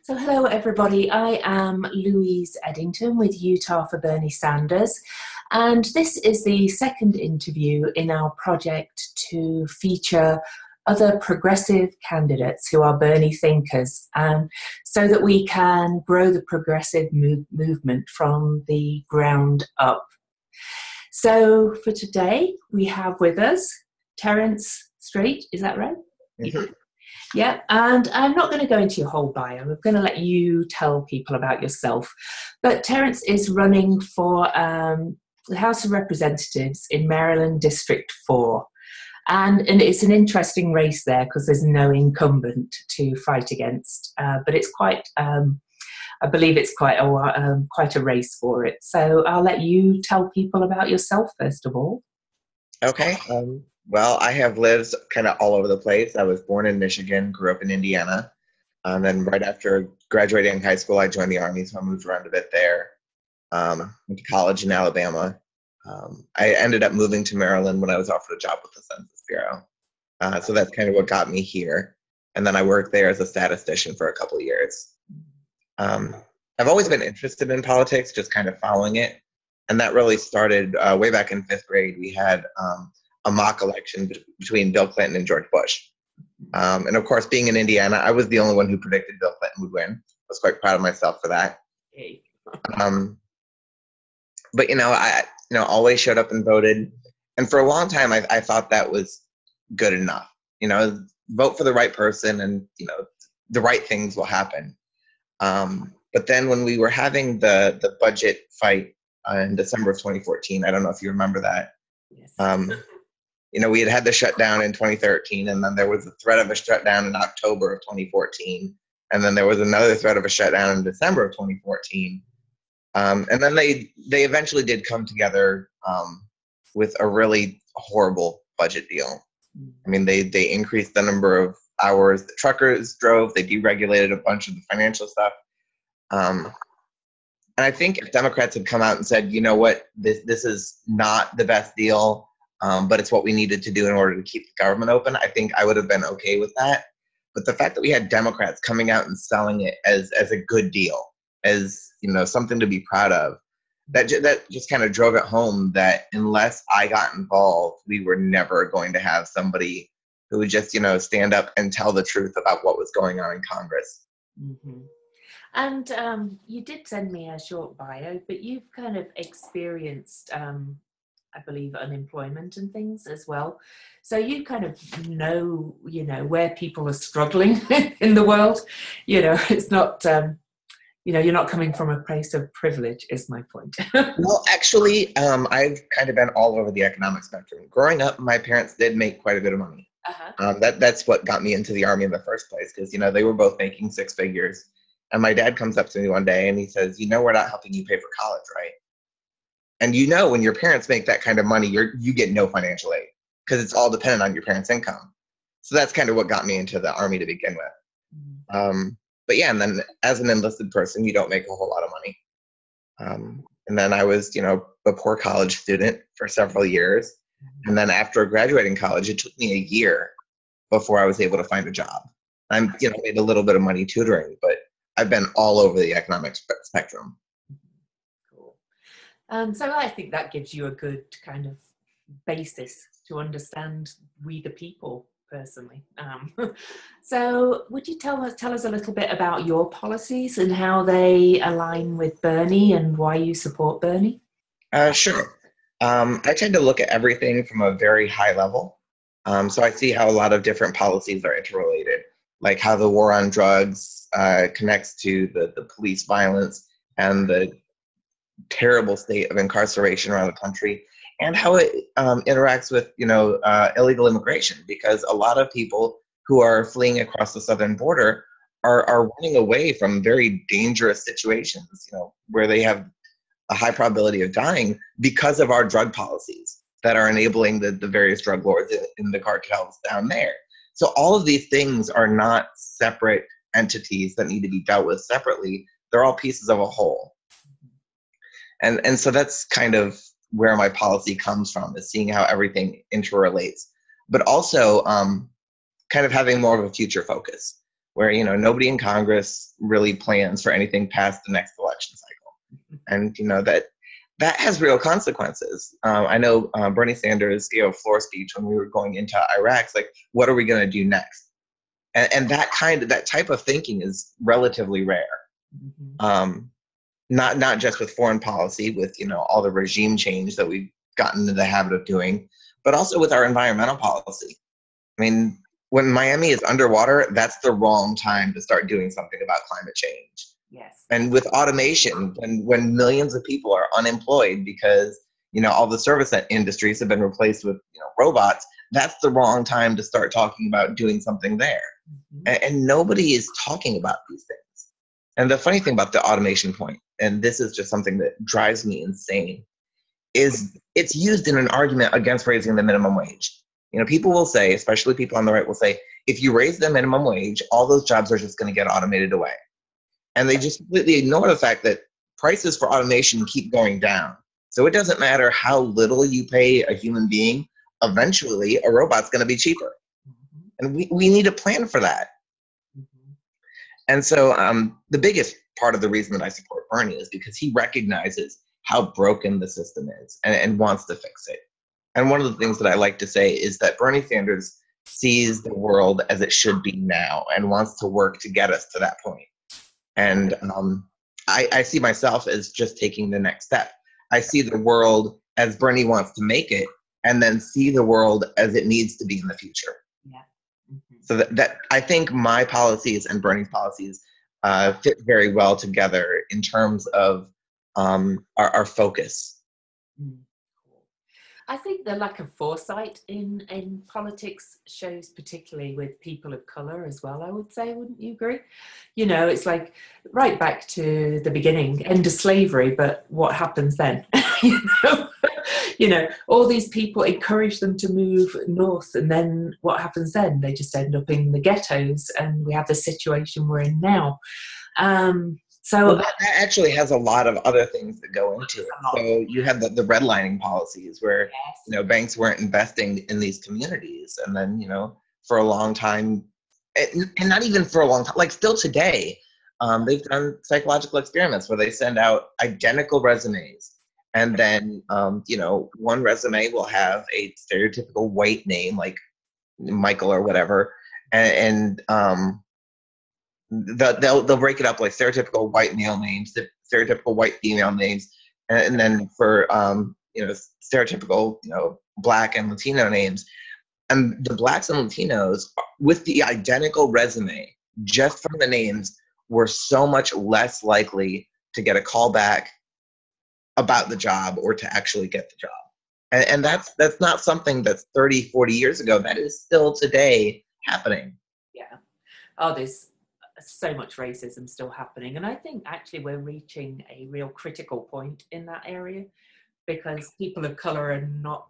So hello everybody, I am Louise Eddington with Utah for Bernie Sanders, and this is the second interview in our project to feature other progressive candidates who are Bernie thinkers, so that we can grow the progressive movement from the ground up. So for today we have with us Terence Strait, is that right? Mm-hmm. Yeah, and I'm not going to go into your whole bio. I'm going to let you tell people about yourself. But Terence is running for the House of Representatives in Maryland District 4. And it's an interesting race there because there's no incumbent to fight against. But it's quite, I believe it's quite a race for it. So I'll let you tell people about yourself first of all. Okay. Well, I have lived kind of all over the place. I was born in Michigan, grew up in Indiana. And then right after graduating high school, I joined the Army, so I moved around a bit there. Went to college in Alabama. I ended up moving to Maryland when I was offered a job with the Census Bureau. So that's kind of what got me here. And then I worked there as a statistician for a couple of years. I've always been interested in politics, just kind of following it. And that really started way back in 5th grade. We had a mock election between Bill Clinton and George Bush. And of course, being in Indiana, I was the only one who predicted Bill Clinton would win. I was quite proud of myself for that. But I always showed up and voted. And for a long time, I thought that was good enough. Vote for the right person, and the right things will happen. But then when we were having the budget fight in December of 2014, I don't know if you remember that. Yes. We had the shutdown in 2013, and then there was a threat of a shutdown in October of 2014, and then there was another threat of a shutdown in December of 2014. And then they eventually did come together with a really horrible budget deal. I mean, they increased the number of hours that truckers drove. They deregulated a bunch of the financial stuff. And I think if Democrats had come out and said, you know what, this is not the best deal, but it's what we needed to do in order to keep the government open, I think I would have been okay with that. But the fact that we had Democrats coming out and selling it as a good deal, as something to be proud of, that just kind of drove it home that unless I got involved, we were never going to have somebody who would just stand up and tell the truth about what was going on in Congress. Mm-hmm. And you did send me a short bio, but you've kind of experienced, I believe, unemployment and things as well. So you kind of know, where people are struggling in the world. It's not, you're not coming from a place of privilege, is my point. Well, actually, I've kind of been all over the economic spectrum. Growing up, my parents did make quite a bit of money. Uh-huh. That's what got me into the Army in the first place, because, they were both making 6 figures. And my dad comes up to me one day and he says, we're not helping you pay for college, right? And when your parents make that kind of money, you get no financial aid because it's all dependent on your parents' income. So that's kind of what got me into the Army to begin with. Mm-hmm. But yeah, and then as an enlisted person, you don't make a whole lot of money. And then I was, a poor college student for several years. And then after graduating college, it took me a year before I was able to find a job. I made a little bit of money tutoring, but I've been all over the economic spectrum. Cool. So I think that gives you a good kind of basis to understand we the people personally. So would you tell us a little bit about your policies and how they align with Bernie and why you support Bernie? Sure. I tend to look at everything from a very high level. So I see how a lot of different policies are interrelated, like how the war on drugs connects to the police violence and the terrible state of incarceration around the country, and how it interacts with illegal immigration, because a lot of people who are fleeing across the southern border are running away from very dangerous situations, where they have a high probability of dying because of our drug policies that are enabling the various drug lords in the cartels down there. So all of these things are not separate entities that need to be dealt with separately. They're all pieces of a whole. And so that's kind of where my policy comes from, is seeing how everything interrelates, but also kind of having more of a future focus. where, nobody in Congress really plans for anything past the next election cycle. And, that has real consequences. I know Bernie Sanders gave a floor speech when we were going into Iraq. It's like, what are we going to do next? And that type of thinking is relatively rare. Not just with foreign policy, with all the regime change that we've gotten into the habit of doing, but also with our environmental policy. I mean, when Miami is underwater, that's the wrong time to start doing something about climate change. Yes. And with automation, when millions of people are unemployed because all the service industries have been replaced with robots, that's the wrong time to start talking about doing something there. And nobody is talking about these things. And the funny thing about the automation point, and this is just something that drives me insane, is it's used in an argument against raising the minimum wage. People will say, especially people on the right will say, if you raise the minimum wage, all those jobs are just going to get automated away. And they just completely ignore the fact that prices for automation keep going down. So it doesn't matter how little you pay a human being, eventually a robot's going to be cheaper. And we need a plan for that. And so the biggest part of the reason that I support Bernie is because he recognizes how broken the system is and wants to fix it. And one of the things that I like to say is that Bernie Sanders sees the world as it should be now and wants to work to get us to that point. And I see myself as just taking the next step. I see the world as Bernie wants to make it, and then see the world as it needs to be in the future. Yeah. So that I think my policies and Bernie's policies fit very well together in terms of our focus. I think the lack of foresight in politics shows particularly with people of colour as well, I would say, wouldn't you agree? It's like right back to the beginning, end of slavery, but what happens then? All these people encourage them to move north, and then what happens then? They just end up in the ghettos, and we have the situation we're in now. So that actually has a lot of other things that go into it. So you have the redlining policies where, yes, banks weren't investing in these communities. And then, for a long time, and not even for a long time, like still today, they've done psychological experiments where they send out identical resumes. And then, one resume will have a stereotypical white name like Michael or whatever. And they'll break it up like stereotypical white male names, stereotypical white female names, and then for stereotypical Black and Latino names. And the Blacks and Latinos with the identical resume, just from the names, were so much less likely to get a call back about the job or to actually get the job. And that's not something that's 30, 40 years ago. That is still today happening. Yeah. Oh, there's so much racism still happening, and I think actually we're reaching a real critical point in that area because people of color are not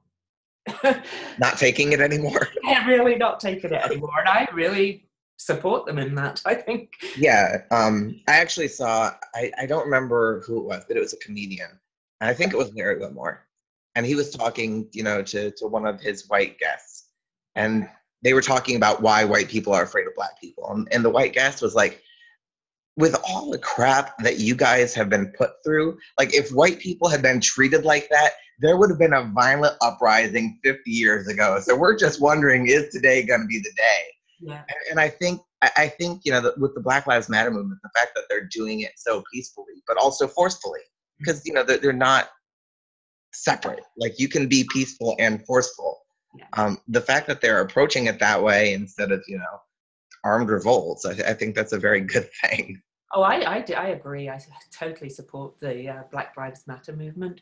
taking it anymore. They're really not taking it anymore, and I really support them in that. I think. Yeah, I actually saw. I don't remember who it was, but it was a comedian, and I think it was Larry Wilmore, and he was talking, to one of his white guests, and they were talking about why white people are afraid of Black people. And the white guest was like, with all the crap that you guys have been put through, like if white people had been treated like that, there would have been a violent uprising 50 years ago. So we're just wondering, is today going to be the day? Yeah. And I think, with the Black Lives Matter movement, the fact that they're doing it so peacefully, but also forcefully, because, they're not separate. Like you can be peaceful and forceful. Yeah. The fact that they're approaching it that way instead of, armed revolts, I think that's a very good thing. Oh, I agree. I totally support the Black Lives Matter movement.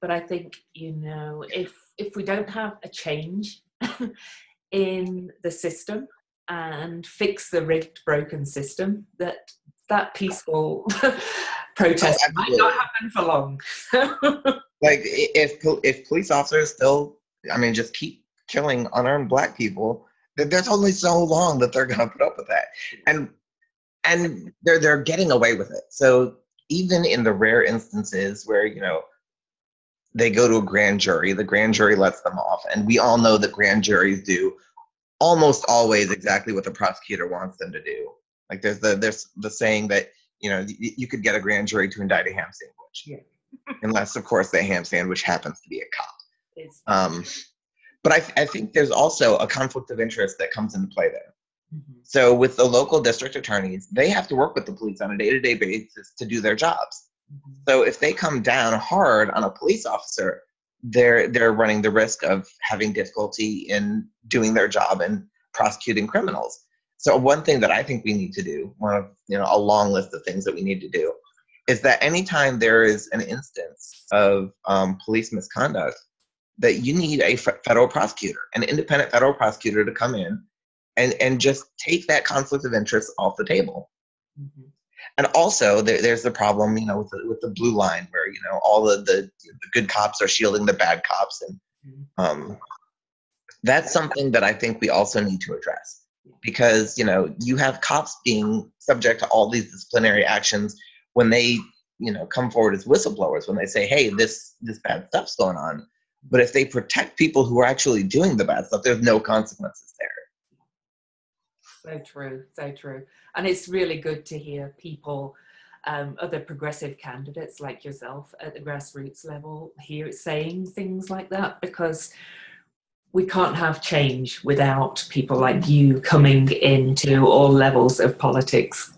But I think, if we don't have a change in the system and fix the rigged, broken system, that peaceful protest might not happen for long. Like if police officers still, just keep killing unarmed Black people, there's only so long that they're going to put up with that, and they're getting away with it. So even in the rare instances where they go to a grand jury, the grand jury lets them off, and we all know that grand juries do almost always exactly what the prosecutor wants them to do. Like there's the saying that, you know, you could get a grand jury to indict a ham sandwich. Yeah. Unless, of course, that ham sandwich happens to be a cop. But I think there's also a conflict of interest that comes into play there. Mm-hmm. So with the local district attorneys, they have to work with the police on a day-to-day basis to do their jobs. Mm-hmm. So if they come down hard on a police officer, they're running the risk of having difficulty in doing their job and prosecuting criminals. So one thing that I think we need to do, one of, you know, a long list of things that we need to do, is that anytime there is an instance of police misconduct, that you need a federal prosecutor, an independent federal prosecutor, to come in and just take that conflict of interest off the table. Mm-hmm. And also, there's the problem, you know, with the blue line, where, you know, all the good cops are shielding the bad cops, and that's something that I think we also need to address, because, you know, you have cops being subject to all these disciplinary actions when they, you know, come forward as whistleblowers, when they say, hey, this bad stuff's going on. But if they protect people who are actually doing the bad stuff, there's no consequences there. So true, so true. And it's really good to hear people, other progressive candidates like yourself at the grassroots level, here saying things like that, because we can't have change without people like you coming into all levels of politics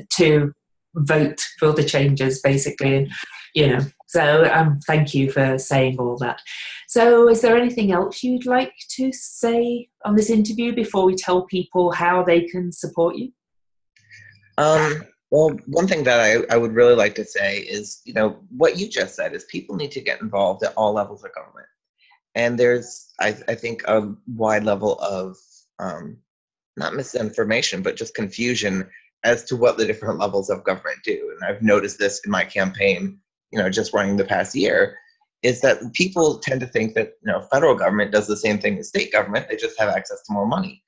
to vote for the changes, basically. And, you know, so thank you for saying all that. So is there anything else you'd like to say on this interview before we tell people how they can support you? Well, one thing that I would really like to say is, you know, what you just said is people need to get involved at all levels of government. And there's, I think, a wide level of not misinformation, but just confusion as to what the different levels of government do. And I've noticed this in my campaign, you know, just running the past year, is that people tend to think that, you know, federal government does the same thing as state government. They just have access to more money.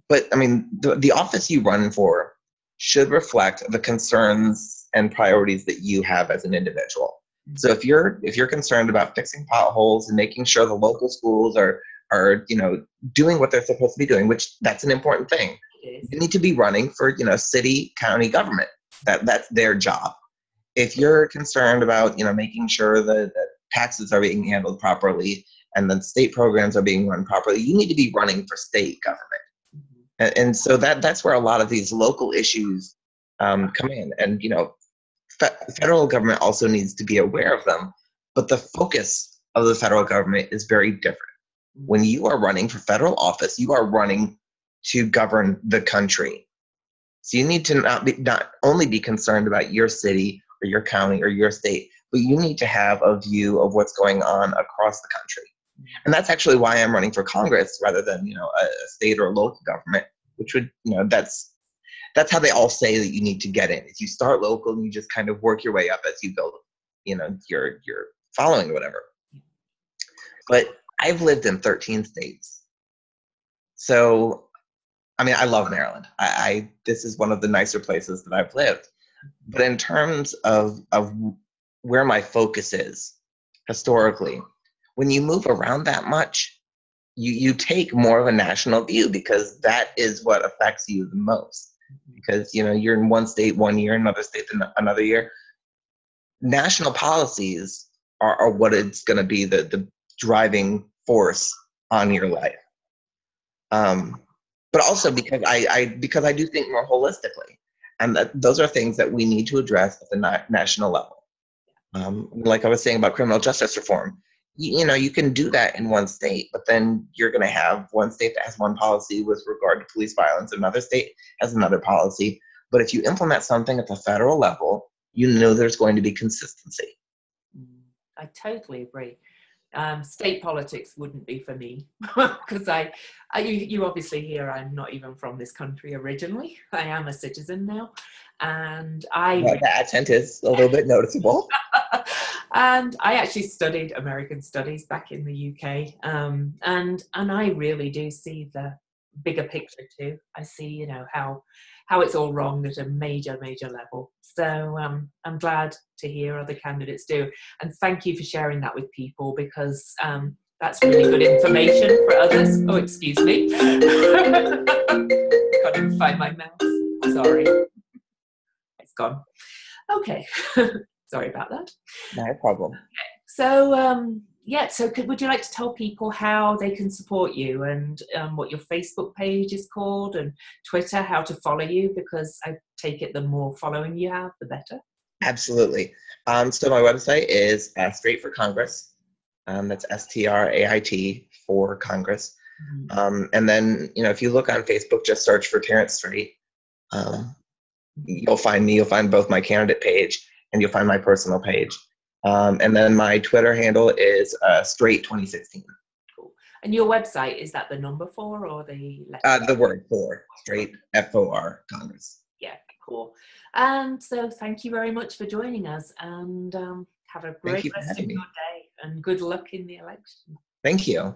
But I mean, the office you run for should reflect the concerns and priorities that you have as an individual. So if you're concerned about fixing potholes and making sure the local schools are you know, doing what they're supposed to be doing, which that's an important thing, you need to be running for, you know, city, county government. That's their job. If you're concerned about, you know, making sure that taxes are being handled properly and then state programs are being run properly, you need to be running for state government. And so that's where a lot of these local issues come in. And, you know, federal government also needs to be aware of them, but the focus of the federal government is very different. When you are running for federal office, you are running to govern the country. So you need to not only be concerned about your city or your county or your state, but you need to have a view of what's going on across the country. And that's actually why I'm running for Congress rather than, you know, a state or a local government, which would, you know, that's how they all say that you need to get in. Is you start local and you just kind of work your way up as you build, you know, your following or whatever. But I've lived in 13 states. So, I mean, I love Maryland. This is one of the nicer places that I've lived. But in terms of where my focus is historically, when you move around that much, you take more of a national view, because that is what affects you the most. Because, you know, you're in one state one year, another state another year. National policies are what it's going to be the driving force on your life. But also because I do think more holistically, and those are things that we need to address at the national level. Like I was saying about criminal justice reform, you know, you can do that in one state, but then you're going to have one state that has one policy with regard to police violence, another state has another policy. But if you implement something at the federal level, you know there's going to be consistency. I totally agree. State politics wouldn't be for me, because you obviously hear I'm not even from this country originally. I am a citizen now, and the accent is a little bit noticeable. And I actually studied American studies back in the UK, and I really do see the bigger picture too. I see, you know, how it's all wrong at a major level. So I'm glad to hear other candidates do, and thank you for sharing that with people, because that's really good information for others. Oh, excuse me. Can't even find my mouse. Sorry. It's gone. Okay. Sorry about that. No problem. So, yeah, so would you like to tell people how they can support you and what your Facebook page is called and Twitter, how to follow you? Because I take it the more following you have, the better. Absolutely. So my website is Strait for Congress. That's STRAIT for Congress. And then, if you look on Facebook, just search for Terence Strait. You'll find me. You'll find both my candidate page and you'll find my personal page. And then my Twitter handle is Strait 2016. Cool. And your website, is that the number 4 or the letter? The word for Strait, FOR, Congress. Yeah, cool. And so thank you very much for joining us, and have a great rest of your day, and good luck in the election. Thank you.